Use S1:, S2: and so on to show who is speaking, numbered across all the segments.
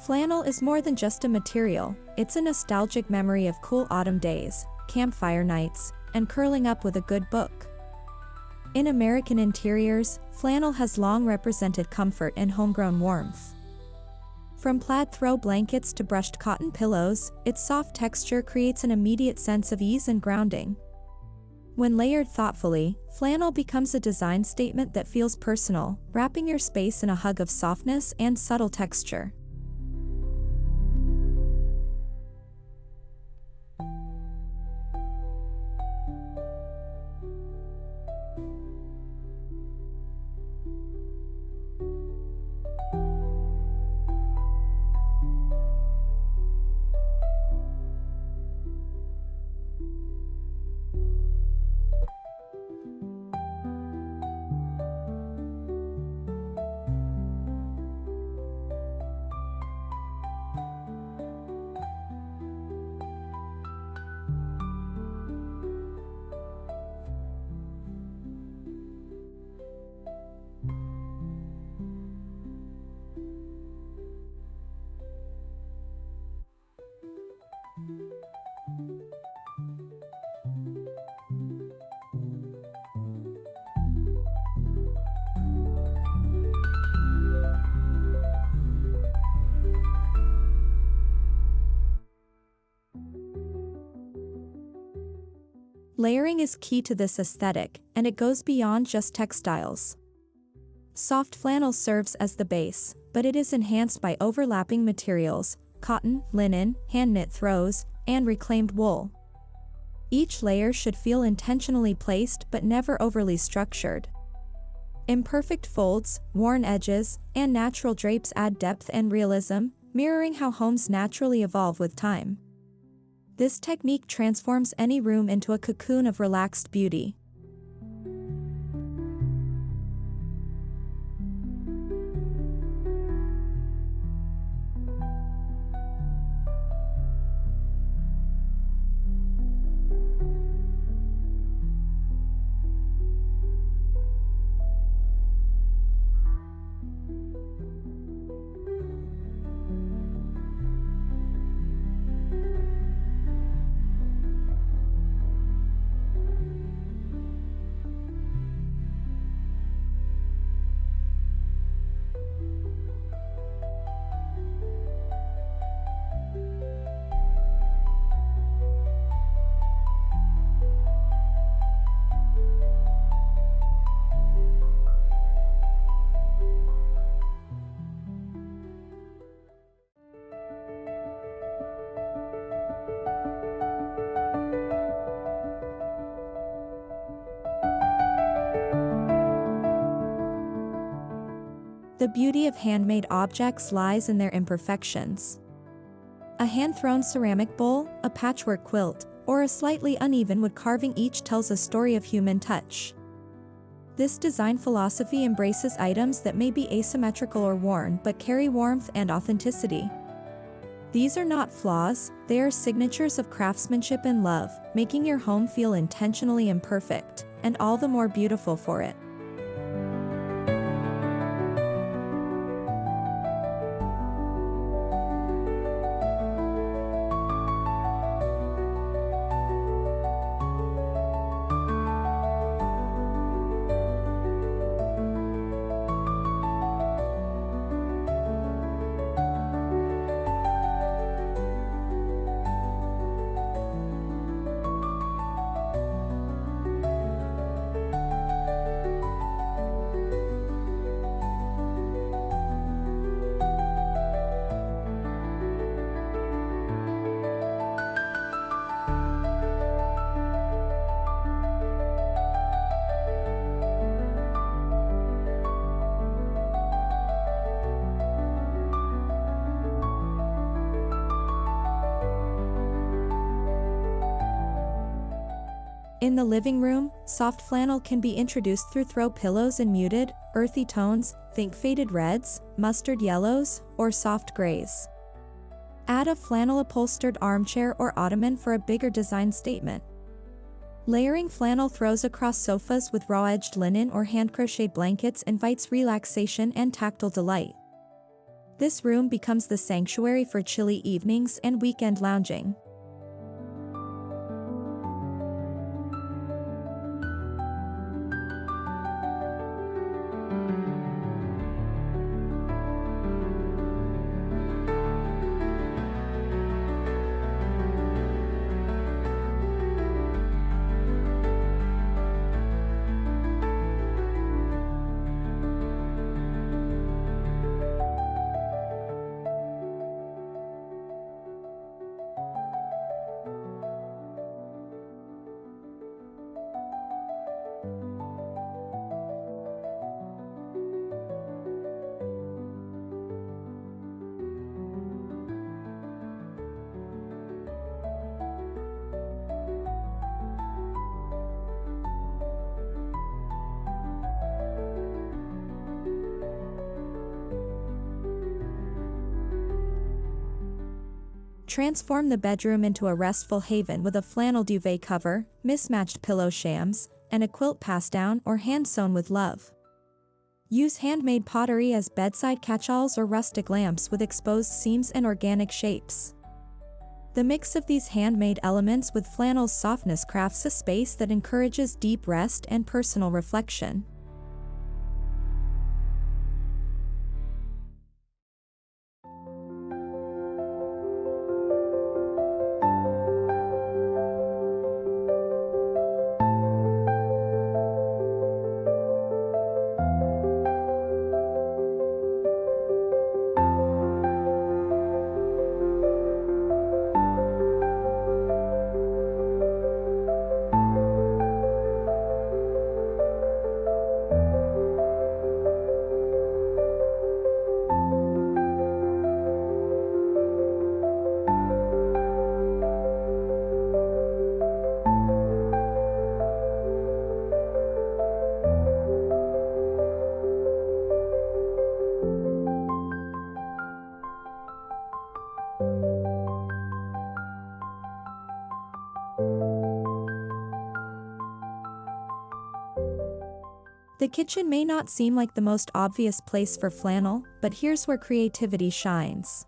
S1: Flannel is more than just a material, it's a nostalgic memory of cool autumn days, campfire nights, and curling up with a good book. In American interiors, flannel has long represented comfort and homegrown warmth. From plaid throw blankets to brushed cotton pillows, its soft texture creates an immediate sense of ease and grounding. When layered thoughtfully, flannel becomes a design statement that feels personal, wrapping your space in a hug of softness and subtle texture. Layering is key to this aesthetic, and it goes beyond just textiles. Soft flannel serves as the base, but it is enhanced by overlapping materials, cotton, linen, hand-knit throws, and reclaimed wool. Each layer should feel intentionally placed but never overly structured. Imperfect folds, worn edges, and natural drapes add depth and realism, mirroring how homes naturally evolve with time. This technique transforms any room into a cocoon of relaxed beauty. The beauty of handmade objects lies in their imperfections. A hand-thrown ceramic bowl, a patchwork quilt, or a slightly uneven wood carving each tells a story of human touch. This design philosophy embraces items that may be asymmetrical or worn but carry warmth and authenticity. These are not flaws, they are signatures of craftsmanship and love, making your home feel intentionally imperfect, and all the more beautiful for it. In the living room, soft flannel can be introduced through throw pillows in muted, earthy tones, think faded reds, mustard yellows, or soft grays. Add a flannel-upholstered armchair or ottoman for a bigger design statement. Layering flannel throws across sofas with raw-edged linen or hand-crocheted blankets invites relaxation and tactile delight. This room becomes the sanctuary for chilly evenings and weekend lounging. Transform the bedroom into a restful haven with a flannel duvet cover, mismatched pillow shams, and a quilt passed down or hand-sewn with love. Use handmade pottery as bedside catch-alls or rustic lamps with exposed seams and organic shapes. The mix of these handmade elements with flannel's softness crafts a space that encourages deep rest and personal reflection. The kitchen may not seem like the most obvious place for flannel, but here's where creativity shines.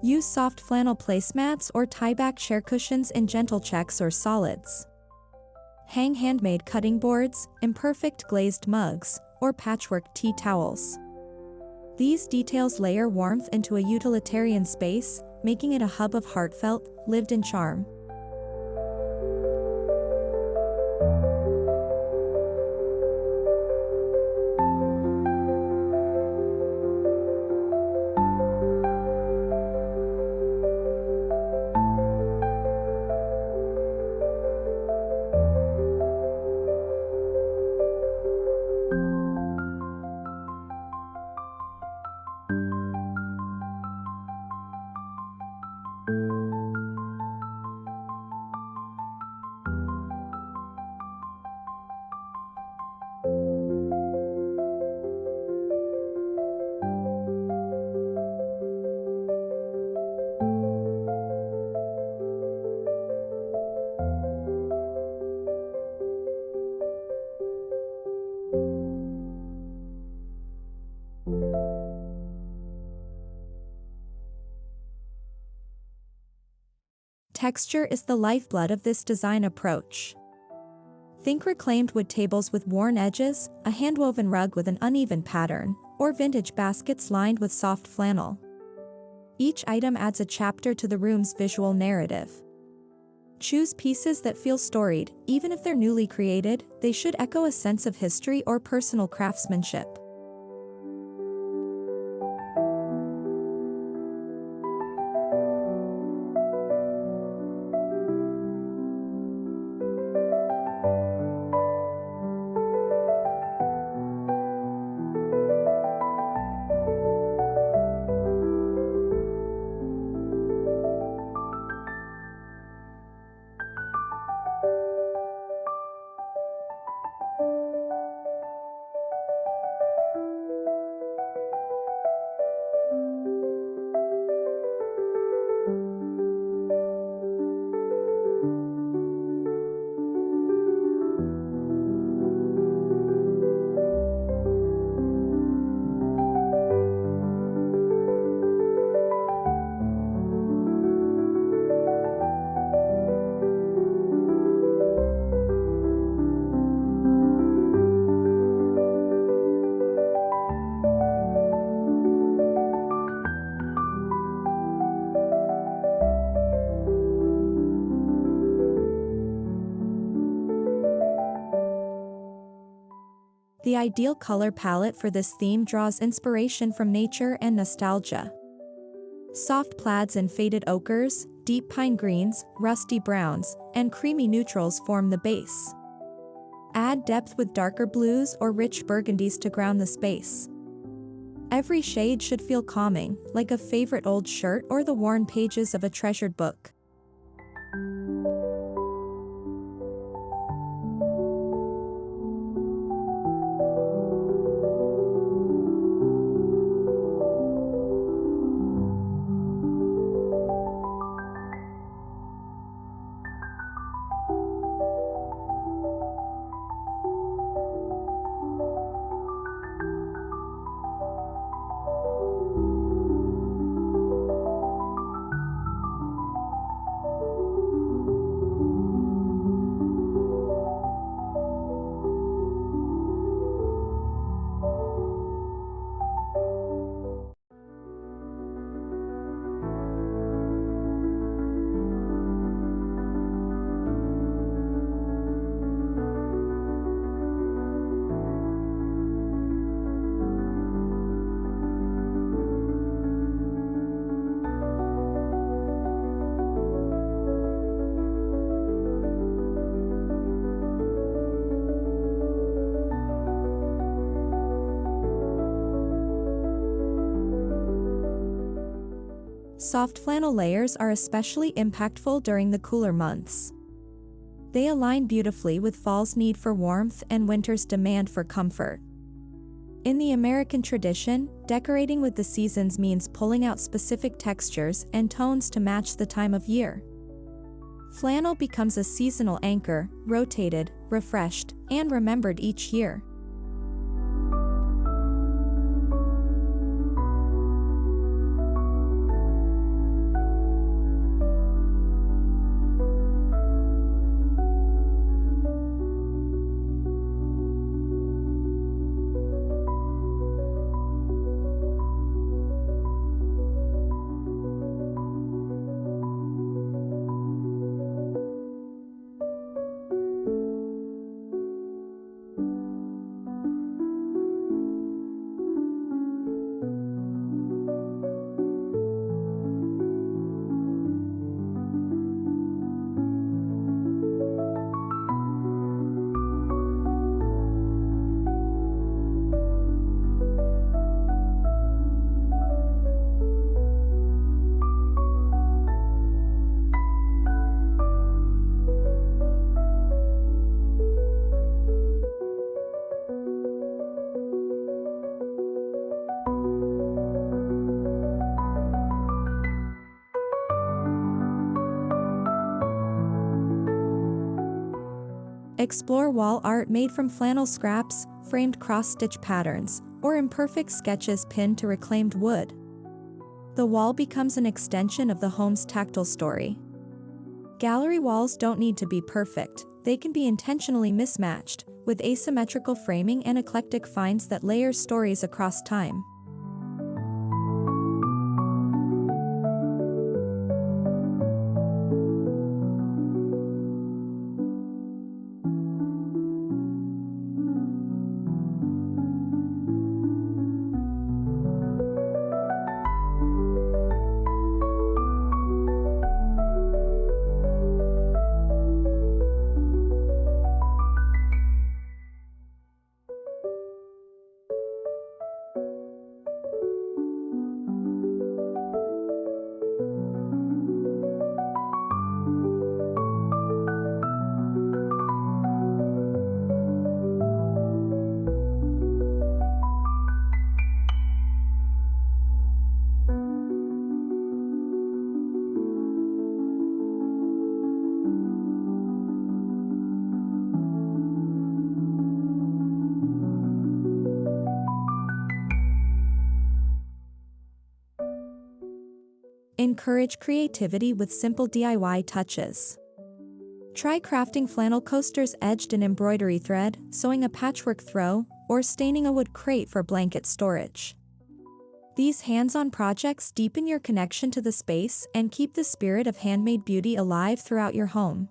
S1: Use soft flannel placemats or tie-back chair cushions in gentle checks or solids. Hang handmade cutting boards, imperfect glazed mugs, or patchwork tea towels. These details layer warmth into a utilitarian space, making it a hub of heartfelt, lived-in charm. Texture is the lifeblood of this design approach. Think reclaimed wood tables with worn edges, a hand-woven rug with an uneven pattern, or vintage baskets lined with soft flannel. Each item adds a chapter to the room's visual narrative. Choose pieces that feel storied, even if they're newly created, they should echo a sense of history or personal craftsmanship. The ideal color palette for this theme draws inspiration from nature and nostalgia. Soft plaids and faded ochres, deep pine greens, rusty browns, and creamy neutrals form the base. Add depth with darker blues or rich burgundies to ground the space. Every shade should feel calming, like a favorite old shirt or the worn pages of a treasured book. Soft flannel layers are especially impactful during the cooler months. They align beautifully with fall's need for warmth and winter's demand for comfort. In the American tradition, decorating with the seasons means pulling out specific textures and tones to match the time of year. Flannel becomes a seasonal anchor, rotated, refreshed, and remembered each year. Explore wall art made from flannel scraps, framed cross-stitch patterns, or imperfect sketches pinned to reclaimed wood. The wall becomes an extension of the home's tactile story. Gallery walls don't need to be perfect, they can be intentionally mismatched, with asymmetrical framing and eclectic finds that layer stories across time. Encourage creativity with simple DIY touches. Try crafting flannel coasters edged in embroidery thread, sewing a patchwork throw, or staining a wood crate for blanket storage. These hands-on projects deepen your connection to the space and keep the spirit of handmade beauty alive throughout your home.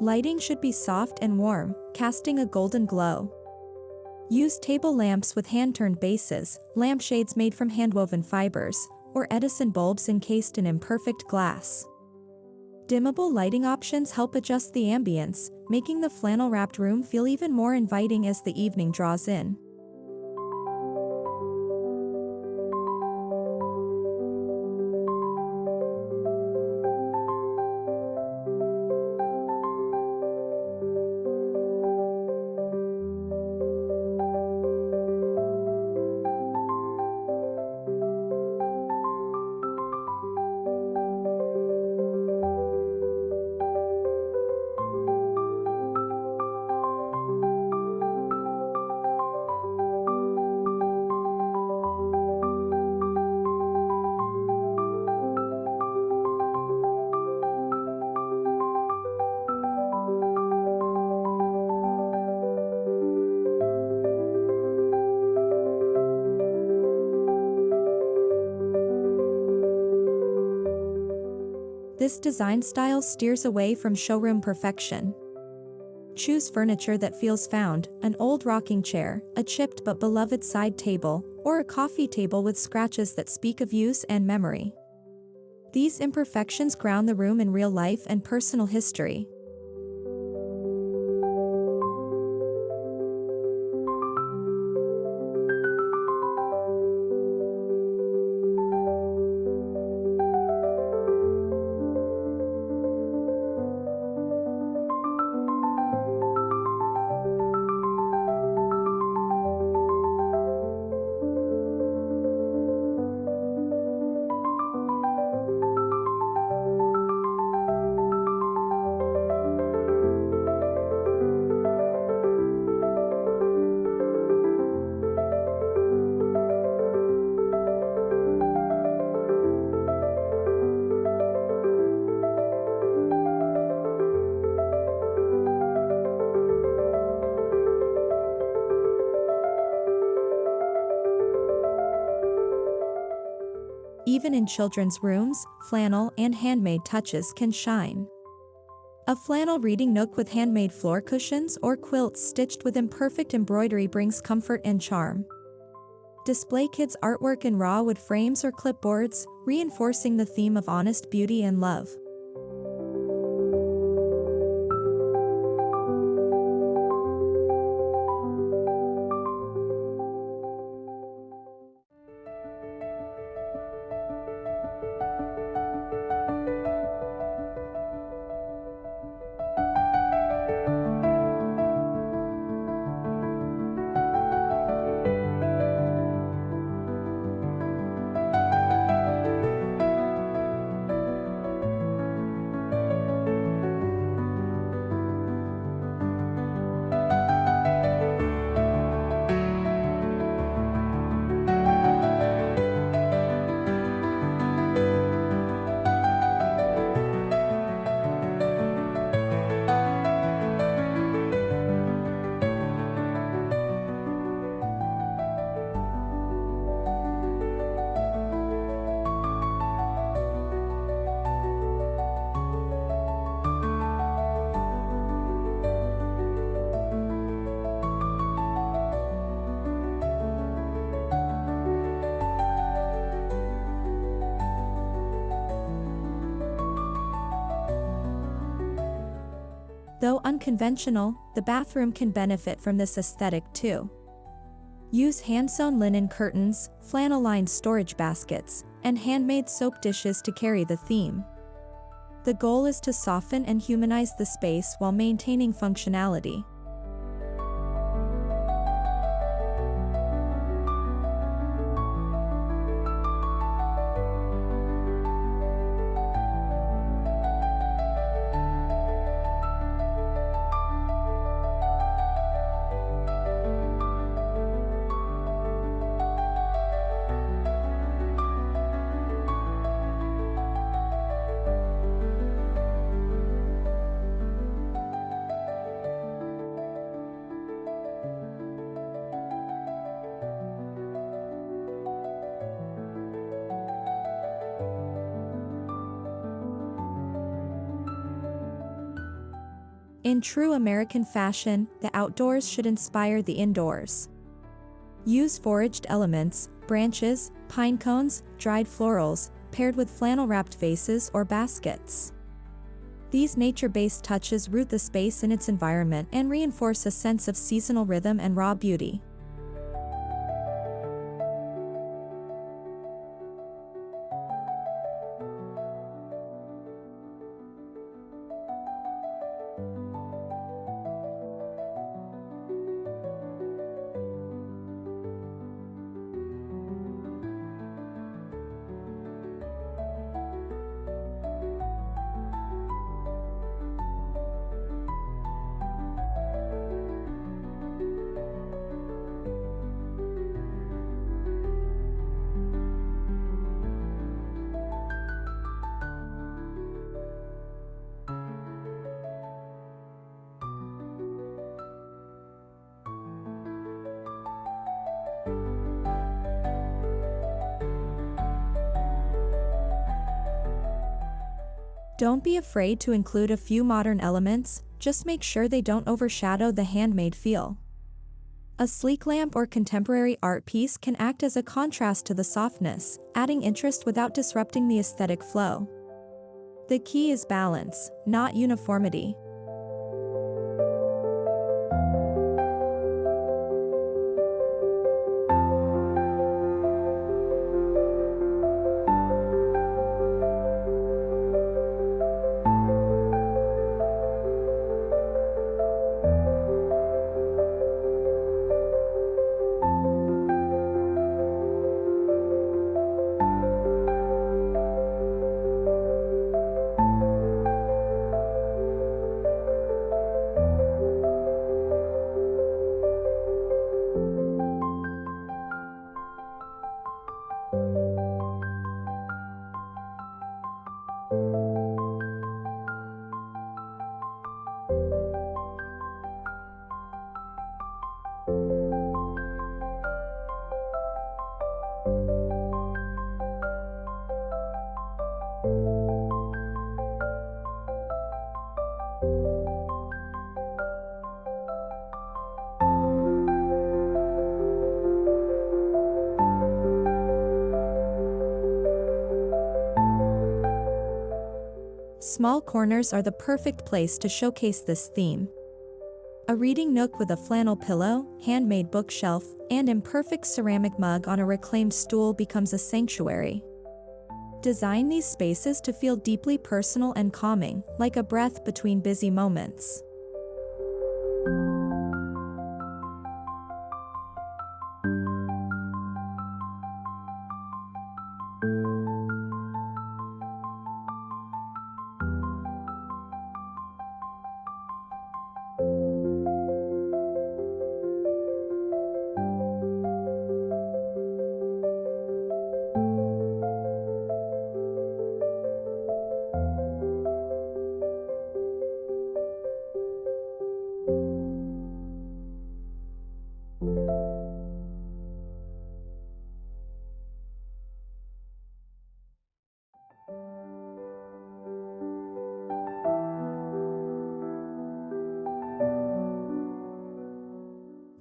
S1: Lighting should be soft and warm, casting a golden glow. Use table lamps with hand-turned bases, lampshades made from handwoven fibers, or Edison bulbs encased in imperfect glass. Dimmable lighting options help adjust the ambience, making the flannel-wrapped room feel even more inviting as the evening draws in. This design style steers away from showroom perfection. Choose furniture that feels found, an old rocking chair, a chipped but beloved side table, or a coffee table with scratches that speak of use and memory. These imperfections ground the room in real life and personal history. Even in children's rooms, flannel and handmade touches can shine. A flannel reading nook with handmade floor cushions or quilts stitched with imperfect embroidery brings comfort and charm. Display kids' artwork in raw wood frames or clipboards, reinforcing the theme of honest beauty and love. Though unconventional, the bathroom can benefit from this aesthetic too. Use hand-sewn linen curtains, flannel-lined storage baskets, and handmade soap dishes to carry the theme. The goal is to soften and humanize the space while maintaining functionality. In true American fashion, the outdoors should inspire the indoors. Use foraged elements, branches, pine cones, dried florals, paired with flannel-wrapped vases or baskets. These nature-based touches root the space in its environment and reinforce a sense of seasonal rhythm and raw beauty. Don't be afraid to include a few modern elements, just make sure they don't overshadow the handmade feel. A sleek lamp or contemporary art piece can act as a contrast to the softness, adding interest without disrupting the aesthetic flow. The key is balance, not uniformity. Small corners are the perfect place to showcase this theme. A reading nook with a flannel pillow, handmade bookshelf, and imperfect ceramic mug on a reclaimed stool becomes a sanctuary. Design these spaces to feel deeply personal and calming, like a breath between busy moments.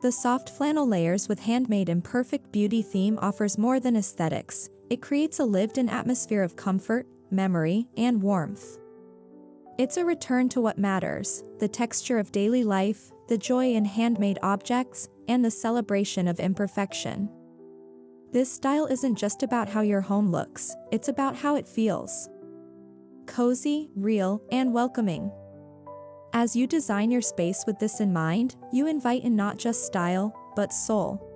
S1: The soft flannel layers with handmade Imperfect beauty theme offers more than aesthetics. It creates a lived-in atmosphere of comfort, memory, and warmth. It's a return to what matters, the texture of daily life, the joy in handmade objects, and the celebration of imperfection. This style isn't just about how your home looks, it's about how it feels. Cozy, real, and welcoming. As you design your space with this in mind, you invite in not just style, but soul.